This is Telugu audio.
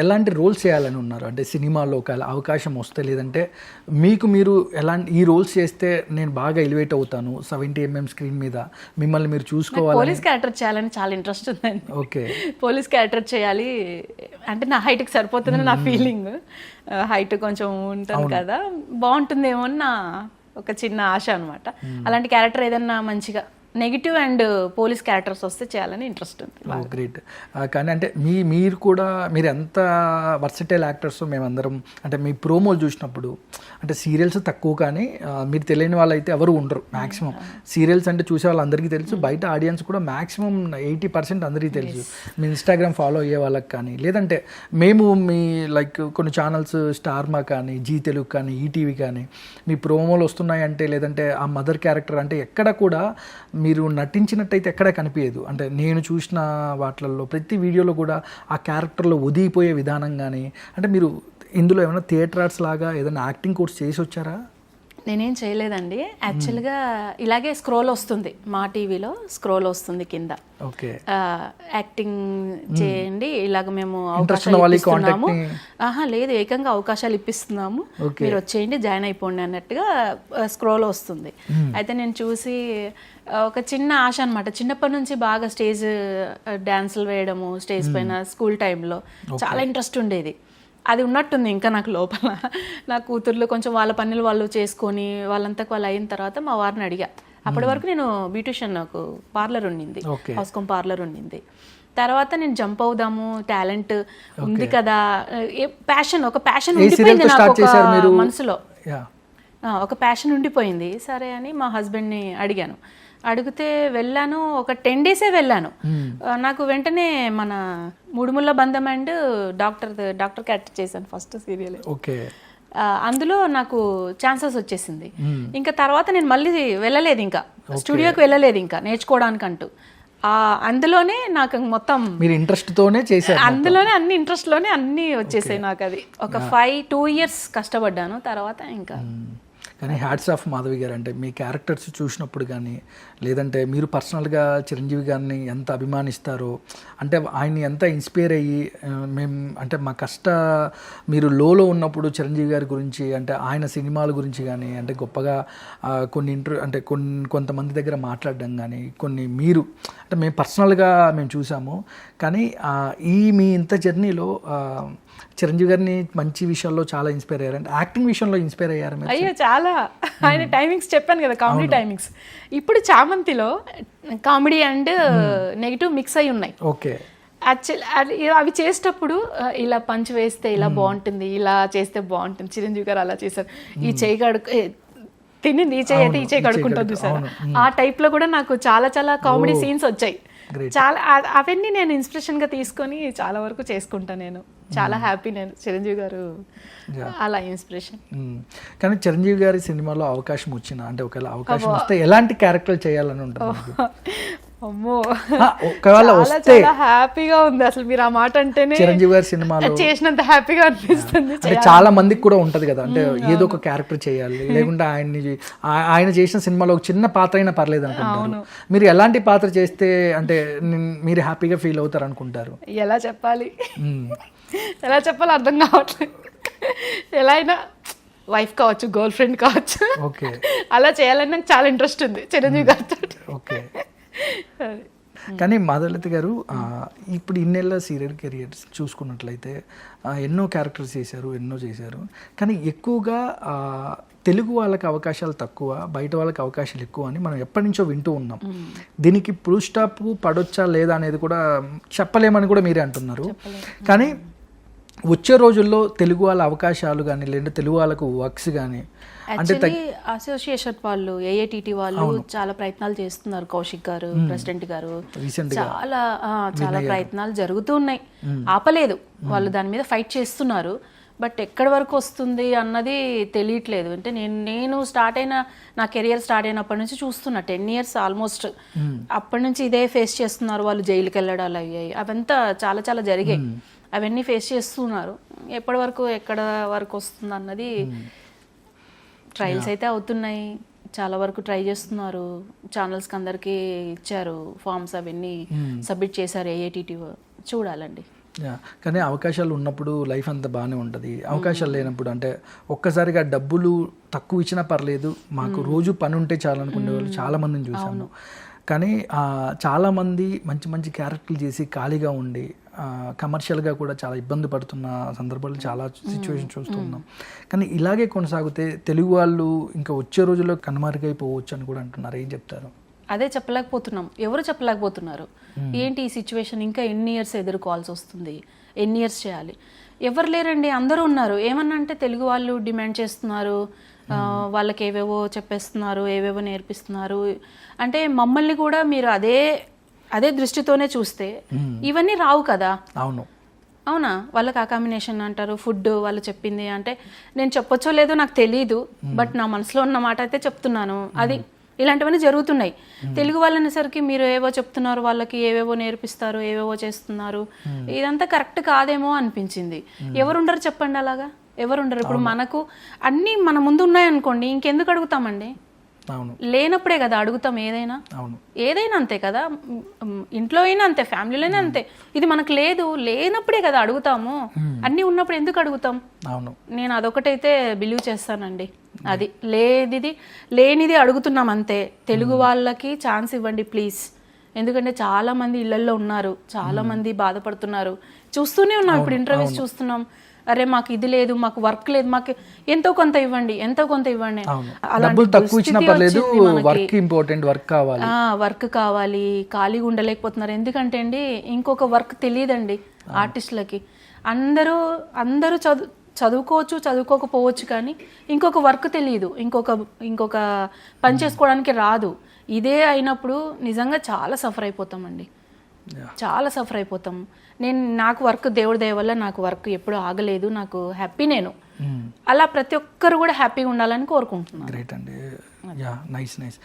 ఎలాంటి రోల్స్ చేయాలని ఉన్నారు? అంటే సినిమాలో ఒకవేళ అవకాశం వస్తే, లేదంటే మీకు మీరు ఎలాంటి ఈ రోల్స్ చేస్తే నేను బాగా ఎలివేట్ అవుతాను 70mm స్క్రీన్ మీద, మిమ్మల్ని మీరు చూసుకోవాలి. పోలీస్ క్యారెక్టర్ చేయాలని చాలా ఇంట్రెస్ట్ ఉందండి. ఓకే, పోలీస్ క్యారెక్టర్ చేయాలి అంటే నా హైట్కి సరిపోతుందని నా ఫీలింగ్. హైట్ కొంచెం ఉంటుంది కదా, బాగుంటుందేమో అని నా ఒక చిన్న ఆశ అనమాట. అలాంటి క్యారెక్టర్ ఏదన్నా మంచిగా నెగిటివ్ అండ్ పోలీస్ క్యారెక్టర్స్ వస్తే చేయాలని ఇంట్రెస్ట్ ఉంది. గ్రేట్. కానీ అంటే మీరు కూడా మీరు ఎంత వర్సటైల్ యాక్టర్స్ మేమందరం అంటే మీ ప్రోమోలు చూసినప్పుడు, అంటే సీరియల్స్ తక్కువ కానీ మీరు తెలియని వాళ్ళు అయితే ఎవరు ఉండరు మ్యాక్సిమం. సీరియల్స్ అంటే చూసే వాళ్ళందరికీ తెలుసు, బయట ఆడియన్స్ కూడా మ్యాక్సిమం 80% అందరికీ తెలుసు. మీ ఇన్స్టాగ్రామ్ ఫాలో అయ్యే వాళ్ళకి కానీ, లేదంటే మేము మీ లైక్ కొన్ని ఛానల్స్ స్టార్మా కానీ, జీ తెలుగు కానీ, ఈటీవీ కానీ మీ ప్రోమోలు వస్తున్నాయంటే, లేదంటే ఆ మదర్ క్యారెక్టర్ అంటే ఎక్కడ కూడా మీరు నటించినట్టయితే ఎక్కడా కనిపించదు. అంటే నేను చూసిన వాటిల్లో ప్రతి వీడియోలో కూడా ఆ క్యారెక్టర్లో ఒదిగిపోయే విధానం కానీ, అంటే మీరు ఇందులో ఏమైనా థియేటర్ ఆర్ట్స్ లాగా ఏదైనా యాక్టింగ్ కోర్స్ చేసి వచ్చారా? నేనేం చేయలేదండి. యాక్చువల్గా ఇలాగే స్క్రోల్ వస్తుంది, మా టీవీలో స్క్రోల్ వస్తుంది కింద, ఓకే యాక్టింగ్ చేయండి, ఇలాగ మేము అవకాశాలు ఇప్పిస్తున్నాము. లేదు, ఏకంగా అవకాశాలు ఇప్పిస్తున్నాము, మీరు వచ్చేయండి, జాయిన్ అయిపోండి అన్నట్టుగా స్క్రోల్ వస్తుంది. అయితే నేను చూసి ఒక చిన్న ఆశ అనమాట, చిన్నప్పటి నుంచి బాగా స్టేజ్ డ్యాన్సులు వేయడము, స్టేజ్ పైన స్కూల్ టైంలో చాలా ఇంట్రెస్ట్ ఉండేది. అది ఉన్నట్టుంది ఇంకా నాకు లోపల. నా కూతుర్లు కొంచెం వాళ్ళ పనులు వాళ్ళు చేసుకొని వాళ్ళంతకు వాళ్ళు అయిన తర్వాత మా వారిని అడిగా. అప్పటి వరకు నేను బ్యూటిషియన్, నాకు పార్లర్ ఉండింది, హౌస్కోమ్ పార్లర్ ఉండింది. తర్వాత నేను జంప్ అవుదాము, టాలెంట్ ఉంది కదా, ప్యాషన్, ఒక ప్యాషన్ ఉండిపోయింది నాకు మనసులో, ఒక ప్యాషన్ ఉండిపోయింది. సరే అని మా హస్బెండ్ని అడిగాను. అడిగితే వెళ్ళాను, ఒక 10 days వెళ్ళాను. నాకు వెంటనే మన మూడుముళ్ళ బంధం అండ్ డాక్టర్ క్యారెక్టర్ చేశాను ఫస్ట్ సీరియల్. ఓకే, అందులో నాకు ఛాన్సెస్ వచ్చేసింది. ఇంకా తర్వాత నేను మళ్ళీ వెళ్ళలేదు, ఇంకా స్టూడియోకి వెళ్ళలేదు ఇంకా నేర్చుకోవడానికంటూ. అందులోనే నాకు మొత్తం మీరు ఇంట్రెస్ట్ తోనే చేశారు, అందులోనే అన్ని ఇంట్రెస్ట్ లోనే అన్ని వచ్చేసాయి నాకు. అది ఒక 2 years కష్టపడ్డాను, తర్వాత ఇంకా. కానీ హ్యాట్స్ ఆఫ్ మాధవి గారు, అంటే మీ క్యారెక్టర్స్ చూసినప్పుడు కానీ, లేదంటే మీరు పర్సనల్గా చిరంజీవి గారిని ఎంత అభిమానిస్తారో, అంటే ఆయన్ని ఎంత ఇన్స్పైర్ అయ్యి మేము అంటే మా మీరు లోలో ఉన్నప్పుడు చిరంజీవి గారి గురించి, అంటే ఆయన సినిమాల గురించి కానీ, అంటే గొప్పగా కొన్ని అంటే కొంతమంది దగ్గర మాట్లాడడం కానీ, కొన్ని మీరు అంటే మేము పర్సనల్గా మేము చూసాము. కానీ మీ ఇంత జర్నీలో చిరంజీవి గారిని మంచి విషయాల్లో చాలా ఇన్స్పైర్ అయ్యారు, అంటే యాక్టింగ్ విషయంలో ఇన్స్పైర్ అయ్యారు? అయ్యో చాలా. ఆయన టైమింగ్స్ చెప్పాను కదా, కామెడీ టైమింగ్స్. ఇప్పుడు చామంతిలో కామెడీ అండ్ నెగిటివ్ మిక్స్ అయి ఉన్నాయి. ఓకే, యాక్చువల్లీ అవి చేసేటప్పుడు ఇలా పంచ్ వేస్తే ఇలా బాగుంటుంది, ఇలా చేస్తే బాగుంటుంది, చిరంజీవి గారు అలా చేశారు, ఈ చేయి తిని ఈ చేయి అయితే ఈ చేయి కడుక్కుంటుంది చూసారు, ఆ టైప్ లో కూడా నాకు చాలా చాలా కామెడీ సీన్స్ వచ్చాయి. చాలా అవన్నీ నేను ఇన్స్పిరేషన్ గా తీసుకొని చాలా వరకు చేసుకుంటా. నేను చాలా హ్యాపీ, నేను చిరంజీవి గారు అలా ఇన్స్పిరేషన్. కానీ చిరంజీవి గారి సినిమాలో అవకాశం వచ్చిన, అంటే ఒకవేళ అవకాశం వస్తే ఎలాంటి క్యారెక్టర్ చేయాలని ఉంటుంది? అమ్మో, ఒకవేళ వస్తే హ్యాపీగా ఉంది అసలు. మీరు ఆ మాట అంటేనే చిరంజీవి గారి సినిమాలో చేసినంత హ్యాపీగా అనిపిస్తుంది. అంటే చాలా మందికి కూడా ఉంటది కదా, అంటే ఏదో ఒక క్యారెక్టర్ చేయాలి, లేకుంటే ఆయన చేసిన సినిమాలో ఒక చిన్న పాత్ర అయినా పర్లేదు అనుకుంటారు. మీరు ఎలాంటి పాత్ర చేస్తే అంటే మీరు హ్యాపీగా ఫీల్ అవుతారు అనుకుంటారు? ఎలా చెప్పాలి అర్థం కావట్లేదు. ఎలా అయినా వైఫ్ కావచ్చు, గర్ల్ ఫ్రెండ్ కావచ్చు, ఓకే, అలా చేయాలని నాకు చాలా ఇంట్రెస్ట్ ఉంది చిరంజీవి గారితో. ఓకే. కానీ మాధవలత గారు ఇప్పుడు ఇన్నేళ్ళ సీరియల్ కెరియర్ చూసుకున్నట్లయితే ఎన్నో క్యారెక్టర్స్ చేశారు. కానీ ఎక్కువగా తెలుగు వాళ్ళకి అవకాశాలు తక్కువ, బయట వాళ్ళకి అవకాశాలు ఎక్కువ అని మనం ఎప్పటి నుంచో వింటూ ఉన్నాం. దీనికి ఫుల్ స్టాప్ పడొచ్చా లేదా అనేది కూడా చెప్పలేమని కూడా మీరే అంటున్నారు. కానీ వచ్చే రోజుల్లో తెలుగు వాళ్ళ అవకాశాలు కానీ, లేదంటే తెలుగు వాళ్ళకు వర్క్స్ కానీ, అంటే అసోసియేషన్ వాళ్ళు, ఏఐటిటి వాళ్ళు చాలా ప్రయత్నాలు చేస్తున్నారు. కౌశిక్ గారు, ప్రెసిడెంట్ గారు, చాలా ప్రయత్నాలు జరుగుతూ ఉన్నాయి, ఆపలేదు. వాళ్ళు దాని మీద ఫైట్ చేస్తున్నారు. బట్ ఎక్కడి వరకు వస్తుంది అన్నది తెలియట్లేదు. అంటే నేను స్టార్ట్ అయిన, నా కెరియర్ స్టార్ట్ అయినప్పటి నుంచి చూస్తున్నా, 10 years ఆల్మోస్ట్. అప్పటి నుంచి ఇదే ఫేస్ చేస్తున్నారు వాళ్ళు. జైలుకి వెళ్ళడాలు అయ్యాయి, అవంతా చాలా చాలా జరిగాయి. అవన్నీ ఫేస్ చేస్తున్నారు. ఎప్పటి వరకు ఎక్కడ వరకు వస్తుంది అన్నది, ట్రయల్స్ అయితే అవుతున్నాయి, చాలా వరకు ట్రై చేస్తున్నారు. ఛానల్స్కి అందరికీ ఇచ్చారు ఫామ్స్, అవన్నీ సబ్మిట్ చేశారు ఏఐటిటి. చూడాలండి. కానీ అవకాశాలు ఉన్నప్పుడు లైఫ్ అంతా బాగానే ఉంటుంది. అవకాశాలు లేనప్పుడు అంటే ఒక్కసారిగా డబ్బులు తక్కువ ఇచ్చినా పర్లేదు, మాకు రోజు పని ఉంటే చాలు అనుకునే వాళ్ళు చాలా మందిని చూసాము. కానీ చాలామంది మంచి మంచి క్యారెక్టర్లు చేసి ఖాళీగా ఉండి కమర్షియల్గా కూడా చాలా ఇబ్బంది పడుతున్న సందర్భాలు చాలా సిచ్యువేషన్ చూస్తున్నాం. కానీ ఇలాగే కొనసాగితే తెలుగు వాళ్ళు ఇంకా వచ్చే రోజుల్లో కనుమరుగైపోవచ్చు అని కూడా అంటున్నారు. ఏం చెప్తారు? అదే చెప్పలేకపోతున్నాం, ఎవరు చెప్పలేకపోతున్నారు. ఏంటి ఈ సిచ్యువేషన్, ఇంకా ఎన్ని ఇయర్స్ ఎదుర్కోవాల్సి వస్తుంది, ఎన్ని ఇయర్స్ చేయాలి? ఎవరు లేరండి, అందరూ ఉన్నారు. ఏమన్నా అంటే తెలుగు వాళ్ళు డిమాండ్ చేస్తున్నారు, వాళ్ళకి ఏవేవో చెప్పేస్తున్నారు, ఏవేవో నేర్పిస్తున్నారు. అంటే మమ్మల్ని కూడా మీరు అదే దృష్టితోనే చూస్తే ఇవన్నీ రావు కదా. అవునా? వాళ్ళకి ఆ కాంబినేషన్ అంటారు, ఫుడ్ వాళ్ళు చెప్పింది అంటే నేను చెప్పొచ్చో లేదో నాకు తెలీదు, బట్ నా మనసులో ఉన్న మాట అయితే చెప్తున్నాను. అది ఇలాంటివన్నీ జరుగుతున్నాయి. తెలుగు వాళ్ళనేసరికి మీరు ఏవో చెప్తున్నారు, వాళ్ళకి ఏవేవో నేర్పిస్తారు, ఏవేవో చేస్తున్నారు. ఇదంతా కరెక్ట్ కాదేమో అనిపించింది. ఎవరుండరు చెప్పండి అలాగా? ఎవరుండరు. ఇప్పుడు మనకు అన్నీ మన ముందు ఉన్నాయనుకోండి, ఇంకెందుకు అడుగుతామండి? లేనప్పుడే కదా అడుగుతాం. ఏదైనా అంతే కదా, ఇంట్లో అయినా అంతే, ఫ్యామిలీలో అయినా అంతే. ఇది మనకు లేనప్పుడే కదా అడుగుతాము. అన్నీ ఉన్నప్పుడు ఎందుకు అడుగుతాం? నేను అదొకటైతే బిలీవ్ చేస్తానండి. అది లేనిది అడుగుతున్నాం అంతే. తెలుగు వాళ్ళకి ఛాన్స్ ఇవ్వండి ప్లీజ్. ఎందుకంటే చాలా మంది ఇళ్లలో ఉన్నారు, చాలా మంది బాధపడుతున్నారు. చూస్తూనే ఉన్నాం, ఇప్పుడు ఇంటర్వ్యూస్ చూస్తున్నాం. అరే మాకు ఇది లేదు, మాకు వర్క్ లేదు, మాకు ఎంతో కొంత ఇవ్వండి, ఎంతో కొంత ఇవ్వండి. వర్క్ కావాలి, ఖాళీగా ఉండలేకపోతున్నారు. ఎందుకంటే అండి ఇంకొక వర్క్ తెలియదండి ఆర్టిస్టులకి. అందరూ చదువుకోవచ్చు, చదువుకోకపోవచ్చు, కానీ ఇంకొక వర్క్ తెలియదు, ఇంకొక పని చేసుకోవడానికి రాదు. ఇదే అయినప్పుడు నిజంగా చాలా సఫర్ అయిపోతామండి, చాలా సఫర్ అయిపోతాం. నాకు వర్క్ దేవుడి దయ వల్ల నాకు వర్క్ ఎప్పుడు ఆగలేదు, నాకు హ్యాపీ. నేను అలా ప్రతి ఒక్కరు కూడా హ్యాపీగా ఉండాలని కోరుకుంటున్నాను. గ్రేట్ అండి. నైస్.